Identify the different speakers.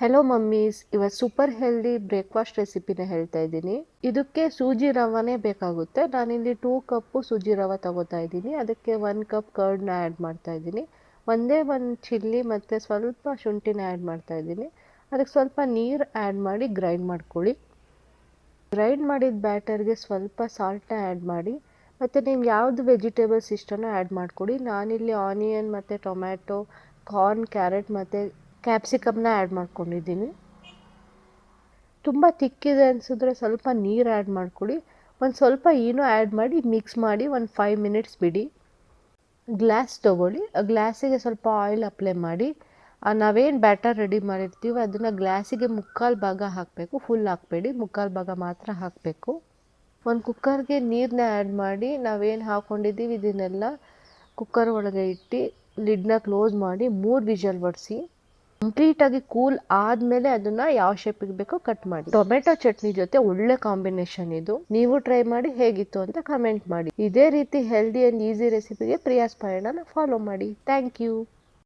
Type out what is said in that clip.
Speaker 1: Hello mummies, ಇವತ್ತು super healthy breakfast ರೆಸಿಪಿನ ಹೇಳ್ತಾ ಇದ್ದೀನಿ. ಇದಕ್ಕೆ ಸೂಜಿ ರವಾನೇ ಬೇಕಾಗುತ್ತೆ. ನಾನಿಲ್ಲಿ 2 ಕಪ್ಪು ಸೂಜಿ ರವೆ ತಗೋತಾ ಇದ್ದೀನಿ. ಅದಕ್ಕೆ 1 ಕಪ್ ಕರ್ಡ್ನ ಆ್ಯಡ್ ಮಾಡ್ತಾ ಇದ್ದೀನಿ. ಒಂದೇ ಒಂದು ಚಿಲ್ಲಿ ಮತ್ತು ಸ್ವಲ್ಪ ಶುಂಠಿನ ಆ್ಯಡ್ ಮಾಡ್ತಾ ಇದ್ದೀನಿ. ಅದಕ್ಕೆ ಸ್ವಲ್ಪ ನೀರು ಆ್ಯಡ್ ಮಾಡಿ ಗ್ರೈಂಡ್ ಮಾಡ್ಕೊಳ್ಳಿ. ಗ್ರೈಂಡ್ ಮಾಡಿದ ಬ್ಯಾಟರ್ಗೆ ಸ್ವಲ್ಪ ಸಾಲ್ಟ್ನ ಆ್ಯಡ್ ಮಾಡಿ ಮತ್ತು ನಿಮ್ಗೆ ಯಾವುದು ವೆಜಿಟೇಬಲ್ಸ್ ಇಷ್ಟನೋ ಆ್ಯಡ್ ಮಾಡ್ಕೊಳ್ಳಿ. ನಾನಿಲ್ಲಿ ಆನಿಯನ್ ಮತ್ತು ಟೊಮ್ಯಾಟೊ, ಕಾರ್ನ್, ಕ್ಯಾರೆಟ್ ಮತ್ತು ಕ್ಯಾಪ್ಸಿಕಮ್ನ ಆ್ಯಡ್ ಮಾಡ್ಕೊಂಡಿದ್ದೀನಿ. ತುಂಬ ತಿಕ್ಕಿದೆ ಅನಿಸಿದ್ರೆ ಸ್ವಲ್ಪ ನೀರು ಆ್ಯಡ್ ಮಾಡ್ಕೊಳ್ಳಿ. ಒಂದು ಸ್ವಲ್ಪ ಈನೋ ಆ್ಯಡ್ ಮಾಡಿ ಮಿಕ್ಸ್ ಮಾಡಿ ಒಂದು 5 ಮಿನಿಟ್ಸ್ ಬಿಡಿ. ಗ್ಲಾಸ್ ತೊಗೊಳ್ಳಿ, ಆ ಗ್ಲಾಸಿಗೆ ಸ್ವಲ್ಪ ಆಯಿಲ್ ಅಪ್ಲೈ ಮಾಡಿ ನಾವೇನು ಬ್ಯಾಟರ್ ರೆಡಿ ಮಾಡಿರ್ತೀವಿ ಅದನ್ನು ಗ್ಲಾಸಿಗೆ 3/4 ಭಾಗ ಹಾಕಬೇಕು. ಫುಲ್ ಹಾಕಬೇಡಿ, 3/4 ಭಾಗ ಮಾತ್ರ ಹಾಕಬೇಕು. ಒಂದು ಕುಕ್ಕರ್ಗೆ ನೀರನ್ನ ಆ್ಯಡ್ ಮಾಡಿ ನಾವೇನು ಹಾಕ್ಕೊಂಡಿದ್ದೀವಿ ಇದನ್ನೆಲ್ಲ ಕುಕ್ಕರ್ ಒಳಗೆ ಇಟ್ಟು ಲಿಡ್ನ ಕ್ಲೋಸ್ ಮಾಡಿ 3 ವಿಷಲ್ ಹೊಡಿಸಿ. ಕಂಪ್ಲೀಟಾಗಿ ಕೂಲ್ ಆದಮೇಲೆ ಅದನ್ನು ಯಾವ ಶೇಪಿಗೆ ಬೇಕೋ ಕಟ್ ಮಾಡಿ. ಟೊಮೆಟೊ ಚಟ್ನಿ ಜೊತೆ ಒಳ್ಳೆ ಕಾಂಬಿನೇಷನ್ ಇದು. ನೀವು ಟ್ರೈ ಮಾಡಿ ಹೇಗಿತ್ತು ಅಂತ ಕಮೆಂಟ್ ಮಾಡಿ. ಇದೇ ರೀತಿ ಹೆಲ್ದಿ ಆ್ಯಂಡ್ ಈಸಿ ರೆಸಿಪಿಗೆ ಪ್ರಿಯಾಸ್ ಪಯಣನ ಫಾಲೋ ಮಾಡಿ. Thank you.